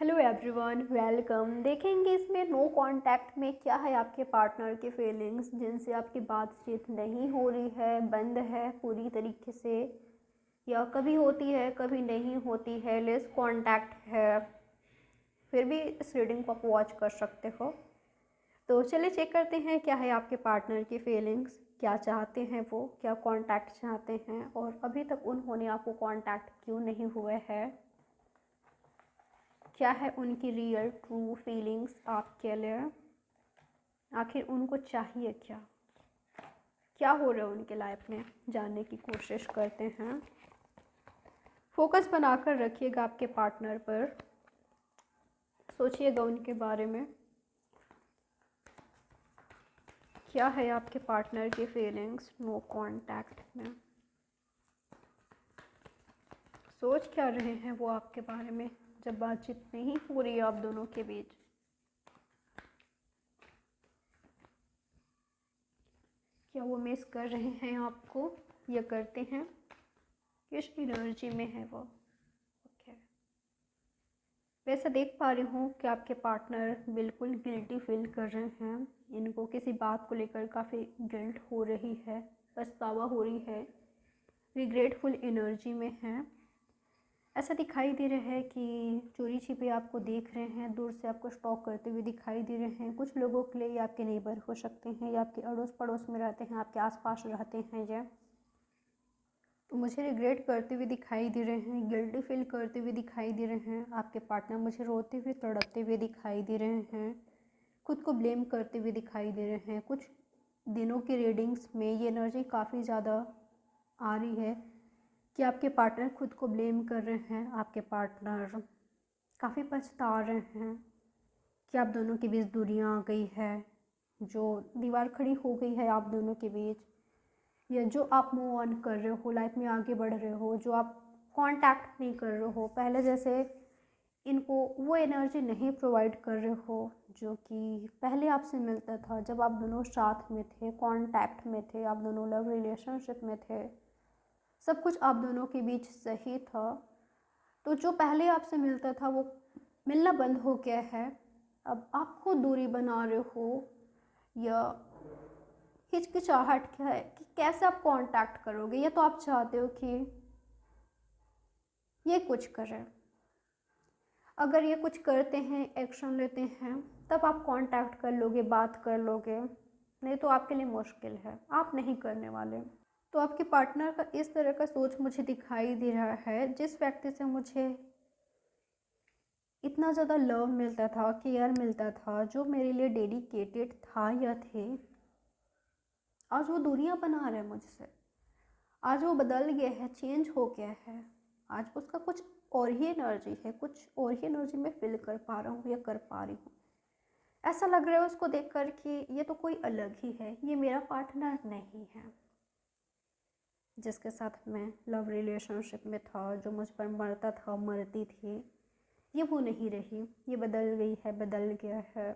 Hello everyone, welcome. देखेंगे इसमें no contact में क्या है आपके पार्टनर की फीलिंग्स जिनसे आपकी बातचीत नहीं हो रही है, बंद है पूरी तरीके से, या कभी होती है कभी नहीं होती है, लेस कांटेक्ट है। फिर भी इस रीडिंग को आप वॉच कर सकते हो। तो चलिए चेक करते हैं क्या है आपके पार्टनर की फीलिंग्स, क्या चाहते हैं वो, क्या कांटेक्ट चाहते हैं और अभी तक उन्होंने आपको कांटेक्ट क्यों नहीं हुए हैं। क्या है उनकी रियल ट्रू फीलिंग्स आपके लिए, आखिर उनको चाहिए क्या, क्या हो रहा है उनके लाइफ में, जानने की कोशिश करते हैं। फोकस बनाकर रखिएगा आपके पार्टनर पर, सोचिएगा उनके बारे में। क्या है आपके पार्टनर की फीलिंग्स नो कांटेक्ट में, सोच क्या रहे हैं वो आपके बारे में जब बातचीत नहीं हो रही है आप दोनों के बीच। क्या वो मिस कर रहे हैं आपको या करते हैं, किस एनर्जी में है वो। ओके, वैसे देख पा रही हूँ कि आपके पार्टनर बिल्कुल गिल्टी फील कर रहे हैं, इनको किसी बात को लेकर काफ़ी गिल्ट हो रही है, पछतावा हो रही है, रिग्रेटफुल एनर्जी में है। ऐसा दिखाई दे रहा है कि चोरी छिपे आपको देख रहे हैं, दूर से आपको स्टॉक करते हुए दिखाई दे रहे हैं। कुछ लोगों के लिए ये आपके नेबर हो सकते हैं या आपके अड़ोस पड़ोस में रहते हैं, आपके आसपास रहते हैं। ये मुझे रिग्रेट करते हुए दिखाई दे रहे हैं, गिल्टी फील करते हुए दिखाई दे रहे हैं। आपके पार्टनर मुझे रोते हुए तड़पते हुए दिखाई दे रहे हैं, खुद को ब्लेम करते हुए दिखाई दे रहे हैं। कुछ दिनों की रीडिंग्स में ये एनर्जी काफ़ी ज़्यादा आ रही है कि आपके पार्टनर खुद को ब्लेम कर रहे हैं, आपके पार्टनर काफ़ी पछता रहे हैं कि आप दोनों के बीच दूरियां आ गई है, जो दीवार खड़ी हो गई है आप दोनों के बीच, या जो आप मूव ऑन कर रहे हो, लाइफ में आगे बढ़ रहे हो, जो आप कांटेक्ट नहीं कर रहे हो पहले जैसे, इनको वो एनर्जी नहीं प्रोवाइड कर रहे हो जो कि पहले आपसे मिलता था जब आप दोनों साथ में थे, कांटेक्ट में थे, आप दोनों लव रिलेशनशिप में थे, सब कुछ आप दोनों के बीच सही था। तो जो पहले आपसे मिलता था वो मिलना बंद हो गया है। अब आप खुद दूरी बना रहे हो, या हिचकिचाहट क्या है कि कैसे आप कांटेक्ट करोगे, या तो आप चाहते हो कि ये कुछ करें। अगर ये कुछ करते हैं, एक्शन लेते हैं, तब आप कांटेक्ट कर लोगे, बात कर लोगे, नहीं तो आपके लिए मुश्किल है, आप नहीं करने वाले। तो आपके पार्टनर का इस तरह का सोच मुझे दिखाई दे रहा है, जिस व्यक्ति से मुझे इतना ज़्यादा लव मिलता था, केयर मिलता था, जो मेरे लिए डेडिकेटेड था या थे, आज वो दूरियां बना रहे हैं मुझसे। आज वो बदल गया है, चेंज हो गया है। आज उसका कुछ और ही एनर्जी है, कुछ और ही एनर्जी में फील कर पा रहा हूँ या कर पा रही हूँ। ऐसा लग रहा है उसको देखकर कि ये तो कोई अलग ही है, ये मेरा पार्टनर नहीं है जिसके साथ मैं लव रिलेशनशिप में था, जो मुझ पर मरता था, मरती थी। ये वो नहीं रही, ये बदल गई है, बदल गया है।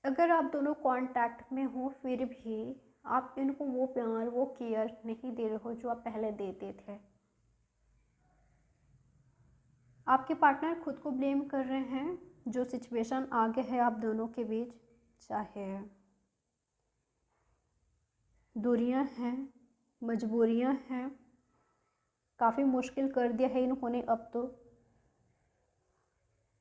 अगर आप दोनों कांटेक्ट में हो फिर भी आप इनको वो प्यार, वो केयर नहीं दे रहे हो जो आप पहले देते थे। आपके पार्टनर खुद को ब्लेम कर रहे हैं, जो सिचुएशन आगे है आप दोनों के बीच, चाहे दूरियां हैं, मजबूरियां हैं, काफ़ी मुश्किल कर दिया है इन्होंने। अब तो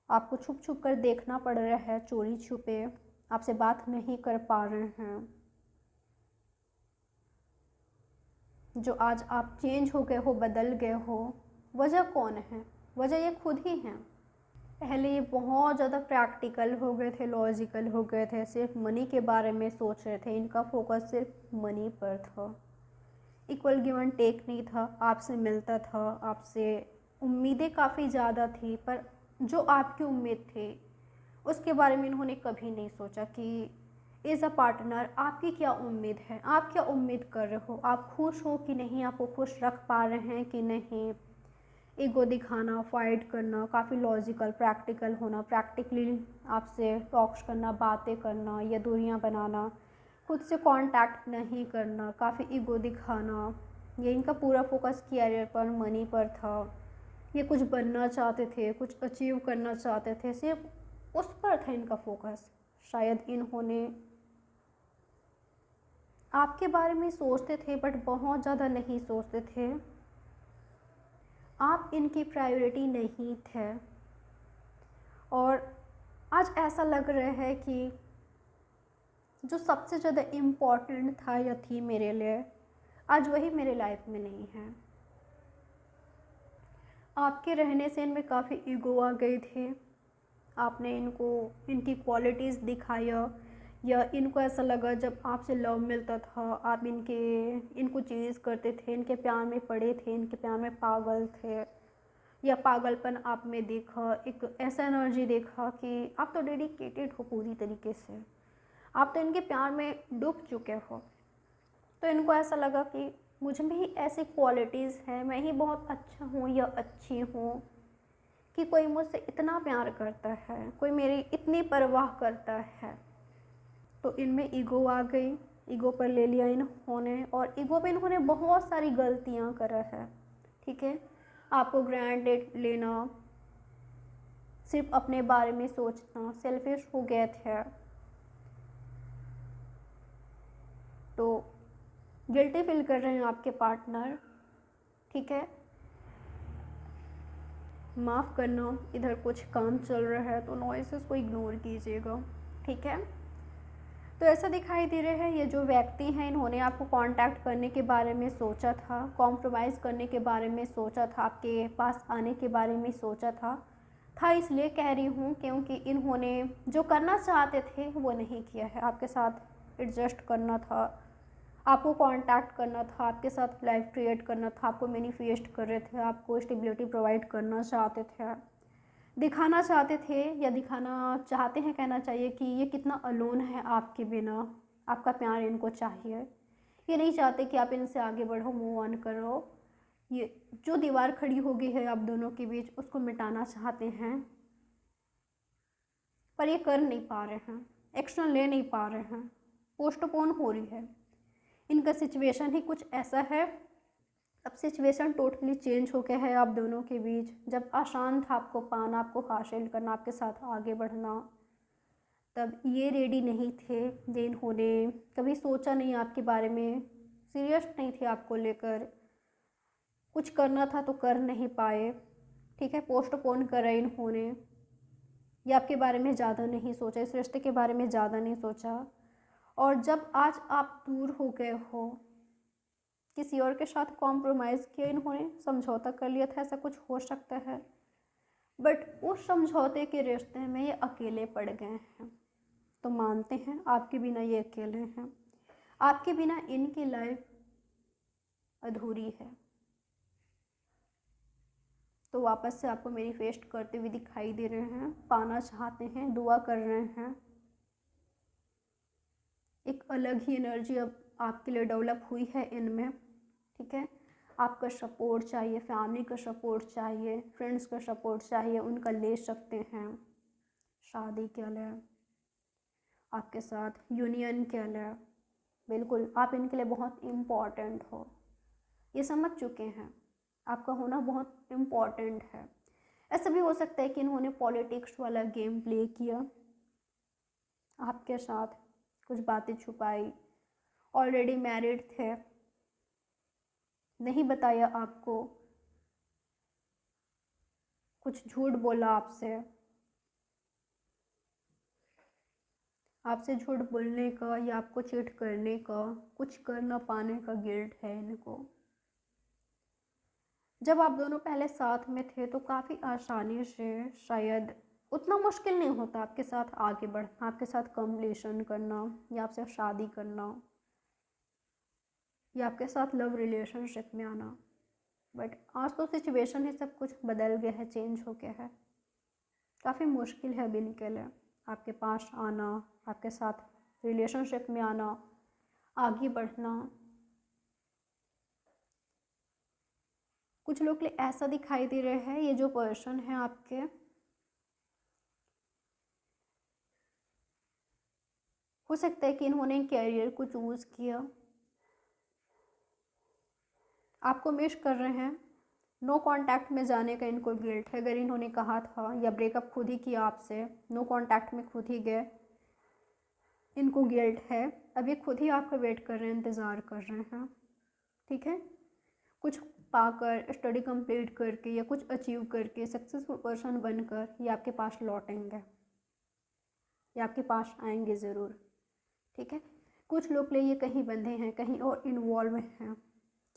आपको छुप छुप कर देखना पड़ रहा है, चोरी छुपे आपसे बात नहीं कर पा रहे हैं। जो आज आप चेंज हो गए हो, बदल गए हो, वजह कौन है? वजह ये खुद ही हैं। पहले ये बहुत ज़्यादा प्रैक्टिकल हो गए थे, लॉजिकल हो गए थे, सिर्फ मनी के बारे में सोच रहे थे, इनका फोकस सिर्फ मनी पर था। इक्वल गिव एंड टेक नहीं था, आपसे मिलता था, आपसे उम्मीदें काफ़ी ज़्यादा थी, पर जो आपकी उम्मीद थी उसके बारे में इन्होंने कभी नहीं सोचा कि एज अ पार्टनर आपकी क्या उम्मीद है, आप क्या उम्मीद कर रहे हो, आप खुश हो कि नहीं, आपको खुश रख पा रहे हैं कि नहीं। ईगो दिखाना, फाइट करना, काफ़ी लॉजिकल प्रैक्टिकल होना, प्रैक्टिकली आपसे टॉक्स करना, बातें करना या दूरियां बनाना, खुद से कांटेक्ट नहीं करना, काफ़ी ईगो दिखाना, ये इनका पूरा फोकस कैरियर पर, मनी पर था। ये कुछ बनना चाहते थे, कुछ अचीव करना चाहते थे, सिर्फ उस पर था इनका फोकस। शायद इन्होंने आपके बारे में सोचते थे बट बहुत ज़्यादा नहीं सोचते थे, आप इनकी प्रायोरिटी नहीं थे। और आज ऐसा लग रहा है कि जो सबसे ज़्यादा इम्पॉर्टेंट था या थी मेरे लिए, आज वही मेरे लाइफ में नहीं है। आपके रहने से इनमें काफ़ी ईगो आ गई थी। आपने इनको इनकी क्वालिटीज़ दिखाया, या इनको ऐसा लगा जब आपसे लव मिलता था, आप इनको चीज़ करते थे, इनके प्यार में पड़े थे, इनके प्यार में पागल थे, या पागलपन आप में देखा, एक ऐसा एनर्जी देखा कि आप तो डेडिकेटेड हो पूरी तरीके से, आप तो इनके प्यार में डूब चुके हो। तो इनको ऐसा लगा कि मुझ में ही ऐसी क्वालिटीज़ हैं, मैं ही बहुत अच्छा हूँ या अच्छी हूँ कि कोई मुझसे इतना प्यार करता है, कोई मेरी इतनी परवाह करता है। तो इनमें ईगो आ गई, ईगो पर ले लिया इन्होंने, और ईगो पे इन्होंने बहुत सारी गलतियाँ करा है। ठीक है, आपको ग्रांटेड लेना, सिर्फ अपने बारे में सोचना, सेल्फिश हो गए थे। तो गिल्टी फील कर रहे हैं आपके पार्टनर। ठीक है, माफ़ करना, इधर कुछ काम चल रहा है तो नॉइसेस को इग्नोर कीजिएगा। ठीक है, तो ऐसा दिखाई दे रहा है ये जो व्यक्ति हैं इन्होंने आपको कांटेक्ट करने के बारे में सोचा था, कॉम्प्रोमाइज़ करने के बारे में सोचा था, आपके पास आने के बारे में सोचा था इसलिए कह रही हूँ क्योंकि इन्होंने जो करना चाहते थे वो नहीं किया है। आपके साथ एडजस्ट करना था, आपको कांटेक्ट करना था, आपके साथ लाइफ क्रिएट करना था, आपको मैनिफेस्ट कर रहे थे, आपको स्टेबिलिटी प्रोवाइड करना चाहते थे, दिखाना चाहते थे, या दिखाना चाहते हैं कहना चाहिए कि ये कितना अलोन है आपके बिना, आपका प्यार इनको चाहिए। ये नहीं चाहते कि आप इनसे आगे बढ़ो, मूव ऑन करो। ये जो दीवार खड़ी हो गई है आप दोनों के बीच, उसको मिटाना चाहते हैं, पर ये कर नहीं पा रहे हैं, एक्शन ले नहीं पा रहे हैं, पोस्टपोन हो रही है। इनका सिचुएशन ही कुछ ऐसा है, अब सिचुएशन टोटली चेंज हो गया है आप दोनों के बीच। जब आसान था आपको पाना, आपको हासिल करना, आपके साथ आगे बढ़ना, तब ये रेडी नहीं थे। जिन्होंने कभी सोचा नहीं आपके बारे में, सीरियस नहीं थे आपको लेकर, कुछ करना था तो कर नहीं पाए। ठीक है, पोस्टपोन करा इन्होंने, या आपके बारे में ज़्यादा नहीं सोचा, इस रिश्ते के बारे में ज़्यादा नहीं सोचा। और जब आज आप दूर हो गए हो, किसी और के साथ कॉम्प्रोमाइज़ किया इन्होंने, समझौता कर लिया था, ऐसा कुछ हो सकता है, बट उस समझौते के रिश्ते में ये अकेले पड़ गए हैं। तो मानते हैं आपके बिना ये अकेले हैं, आपके बिना इनकी लाइफ अधूरी है। तो वापस से आपको मैनिफेस्ट करते हुए दिखाई दे रहे हैं, पाना चाहते हैं, दुआ कर रहे हैं। एक अलग ही एनर्जी अब आपके लिए डेवलप हुई है इनमें। ठीक है, आपका सपोर्ट चाहिए, फैमिली का सपोर्ट चाहिए, फ्रेंड्स का सपोर्ट चाहिए, उनका ले सकते हैं। शादी के लिए, आपके साथ यूनियन के लिए, बिल्कुल आप इनके लिए बहुत इम्पॉर्टेंट हो, ये समझ चुके हैं, आपका होना बहुत इम्पॉर्टेंट है। ऐसा भी हो सकता है कि इन्होंने पॉलिटिक्स वाला गेम प्ले किया आपके साथ, कुछ बातें छुपाई, ऑलरेडी मैरिड थे, नहीं बताया आपको, कुछ झूठ बोला आपसे झूठ बोलने का, या आपको चीट करने का, कुछ कर ना पाने का गिल्ट है इनको। जब आप दोनों पहले साथ में थे तो काफ़ी आसानी से, शायद उतना मुश्किल नहीं होता आपके साथ आगे बढ़ना, आपके साथ कंप्लीशन करना, या आपसे शादी करना, या आपके साथ लव रिलेशनशिप में आना। बट आज तो सिचुएशन ही सब कुछ बदल गया है, चेंज हो गया है। काफ़ी मुश्किल है अभी इनके लिए आपके पास आना, आपके साथ रिलेशनशिप में आना, आगे बढ़ना। कुछ लोग के लिए ऐसा दिखाई दे रहा है, ये जो पर्सन है आपके, हो सकता है कि इन्होंने कैरियर को चूज़ किया, आपको मिस कर रहे हैं, नो कांटेक्ट में जाने का इनको गिल्ट है। अगर इन्होंने कहा था या ब्रेकअप खुद ही किया आपसे, नो कांटेक्ट में खुद ही गए, इनको गिल्ट है। अब ये खुद ही आपका वेट कर रहे हैं, इंतज़ार कर रहे हैं, ठीक है। कुछ पाकर, स्टडी कंप्लीट करके या कुछ अचीव करके सक्सेसफुल पर्सन बनकर ये आपके पास लौटेंगे, ये आपके पास आएंगे ज़रूर, ठीक है। कुछ लोग लिए ये कहीं बंधे हैं, कहीं और इन्वॉल्व हैं,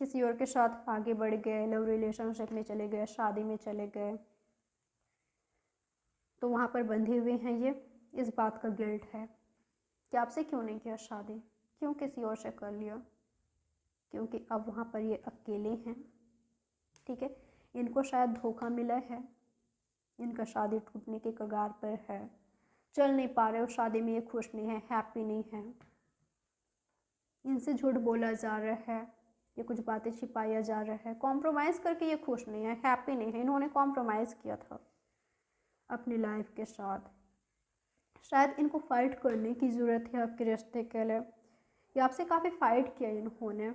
किसी और के साथ आगे बढ़ गए, लव रिलेशनशिप में चले गए, शादी में चले गए, तो वहाँ पर बंधे हुए हैं ये। इस बात का गिल्ट है कि आपसे क्यों नहीं किया शादी, क्यों किसी और से कर लिया, क्योंकि अब वहाँ पर ये अकेले हैं, ठीक है। इनको शायद धोखा मिला है, इनका शादी टूटने के कगार पर है, चल नहीं पा रहे, उस शादी में ये खुश नहीं है, हैप्पी नहीं है, इनसे झूठ बोला जा रहा है, ये कुछ बातें छिपाया जा रहा है, कॉम्प्रोमाइज़ करके ये खुश नहीं है, हैप्पी नहीं है। इन्होंने कॉम्प्रोमाइज़ किया था अपनी लाइफ के साथ। शायद इनको फ़ाइट करने की ज़रूरत है आपके रिश्ते के लिए, या आपसे काफ़ी फ़ाइट किया इन्होंने,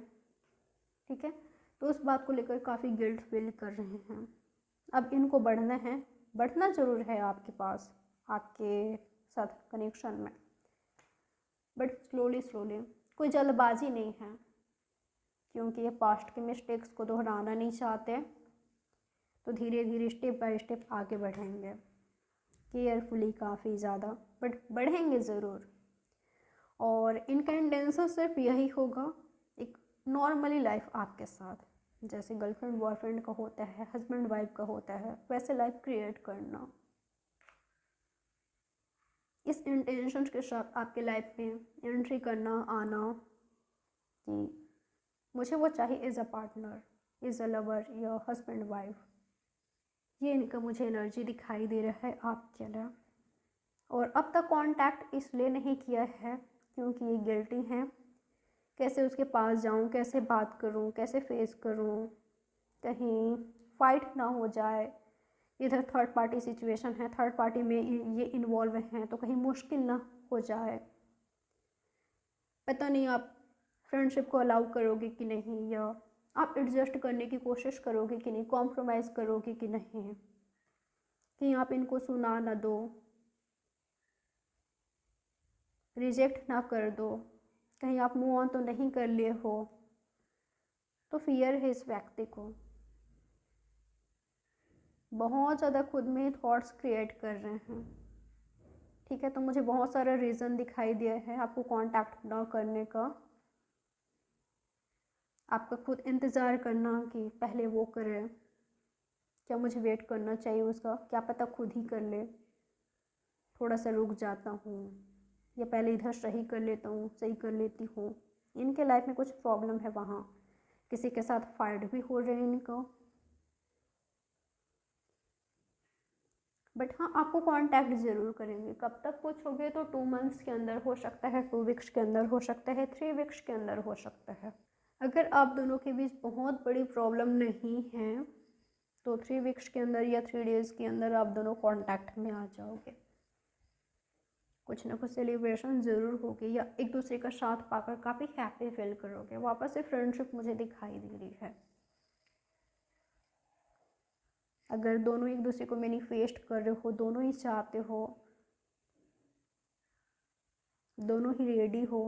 ठीक है। तो उस बात को लेकर काफ़ी गिल्ट फील कर रहे हैं। अब इनको बढ़ना है, बढ़ना ज़रूर है आपके पास, आपके साथ कनेक्शन में, बट स्लोली स्लोली, कोई जल्दबाजी नहीं है, क्योंकि ये पास्ट के मिस्टेक्स को दोहराना नहीं चाहते। तो धीरे धीरे स्टेप बाय स्टेप आगे बढ़ेंगे, केयरफुली काफ़ी ज़्यादा, बट बढ़ेंगे ज़रूर। और इनका इंटेंशन सिर्फ यही होगा, एक नॉर्मली लाइफ आपके साथ, जैसे गर्लफ्रेंड बॉयफ्रेंड का होता है, हस्बैंड वाइफ का होता है, वैसे लाइफ क्रिएट करना। इस इंटेंशन के साथ आपके लाइफ में एंट्री करना, आना कि मुझे वो चाहिए as a partner, as a lover या हस्बैंड वाइफ, ये इनका मुझे एनर्जी दिखाई दे रहा है आपके लिए। और अब तक कांटेक्ट इसलिए नहीं किया है क्योंकि ये गिल्टी हैं, कैसे उसके पास जाऊं, कैसे बात करूं, कैसे फेस करूं, कहीं फाइट ना हो जाए, इधर थर्ड पार्टी सिचुएशन है, थर्ड पार्टी में ये इन्वॉल्व हैं तो कहीं मुश्किल ना हो जाए, पता नहीं आप फ्रेंडशिप को अलाउ करोगे कि नहीं, या आप एडजस्ट करने की कोशिश करोगे कि नहीं, कॉम्प्रोमाइज़ करोगे कि नहीं, कहीं आप इनको सुना ना दो, रिजेक्ट ना कर दो, कहीं आप मूव ऑन तो नहीं कर लिए हो। तो फियर है इस व्यक्ति को, बहुत ज़्यादा खुद में थॉट्स क्रिएट कर रहे हैं, ठीक है। तो मुझे बहुत सारा रीज़न दिखाई दिया है आपको कांटेक्ट ना करने का, आपका खुद इंतज़ार करना कि पहले वो करे, क्या मुझे वेट करना चाहिए उसका, क्या पता खुद ही कर ले, थोड़ा सा रुक जाता हूँ, या पहले इधर सही कर लेता हूँ, सही कर लेती हूँ। इनके लाइफ में कुछ प्रॉब्लम है, वहाँ किसी के साथ फाइट भी हो रहे हैं इनको, बट हाँ आपको कांटेक्ट ज़रूर करेंगे। कब तक पूछोगे तो 2 मंथ्स के अंदर हो सकता है, 2 वीक्स के अंदर हो सकता है, 3 वीक्स के अंदर हो सकता है। अगर आप दोनों के बीच बहुत बड़ी प्रॉब्लम नहीं है तो 3 वीक्स के अंदर या 3 डेज़ के अंदर आप दोनों कांटेक्ट में आ जाओगे। कुछ ना कुछ सेलिब्रेशन ज़रूर होगी, या एक दूसरे का साथ पाकर काफ़ी हैप्पी फील करोगे। वापस से फ्रेंडशिप मुझे दिखाई दे रही है। अगर दोनों एक दूसरे को मैनिफेस्ट कर रहे हो, दोनों ही चाहते हो, दोनों ही रेडी हो,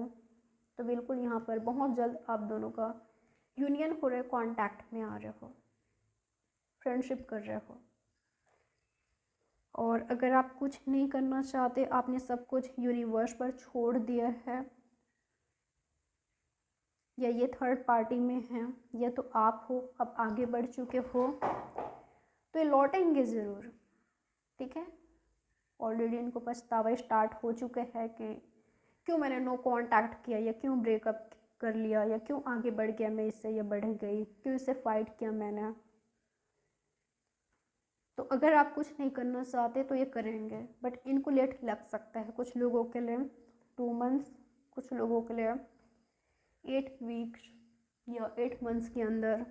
तो बिल्कुल यहाँ पर बहुत जल्द आप दोनों का यूनियन हो रहा है, कॉन्टैक्ट में आ रहे हो, फ्रेंडशिप कर रहे हो। और अगर आप कुछ नहीं करना चाहते, आपने सब कुछ यूनिवर्स पर छोड़ दिया है, या ये थर्ड पार्टी में है, या तो आप हो अब आगे बढ़ चुके हो, तो ये लौटेंगे ज़रूर, ठीक है। ऑलरेडी इनको पछतावा स्टार्ट हो चुका है कि क्यों मैंने नो कांटेक्ट किया, या क्यों ब्रेकअप कर लिया, या क्यों आगे बढ़ गया मैं इससे, या बढ़ गई, क्यों इससे फाइट किया मैंने। तो अगर आप कुछ नहीं करना चाहते तो ये करेंगे, बट इनको लेट लग सकता है। कुछ लोगों के लिए 2 मंथ्स, कुछ लोगों के लिए 8 वीक्स या 8 मंथ्स के अंदर।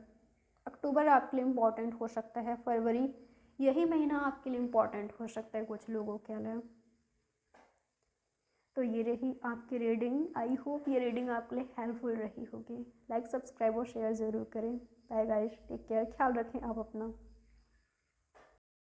अक्टूबर आपके लिए इम्पॉर्टेंट हो सकता है, फरवरी, यही महीना आपके लिए इम्पॉर्टेंट हो सकता है कुछ लोगों के लिए। तो ये रही आपकी रीडिंग। आई होप ये रीडिंग आपके लिए हेल्पफुल रही होगी। लाइक, सब्सक्राइब और शेयर ज़रूर करें। बाय गाइस, टेक केयर, ख्याल रखें आप अपना।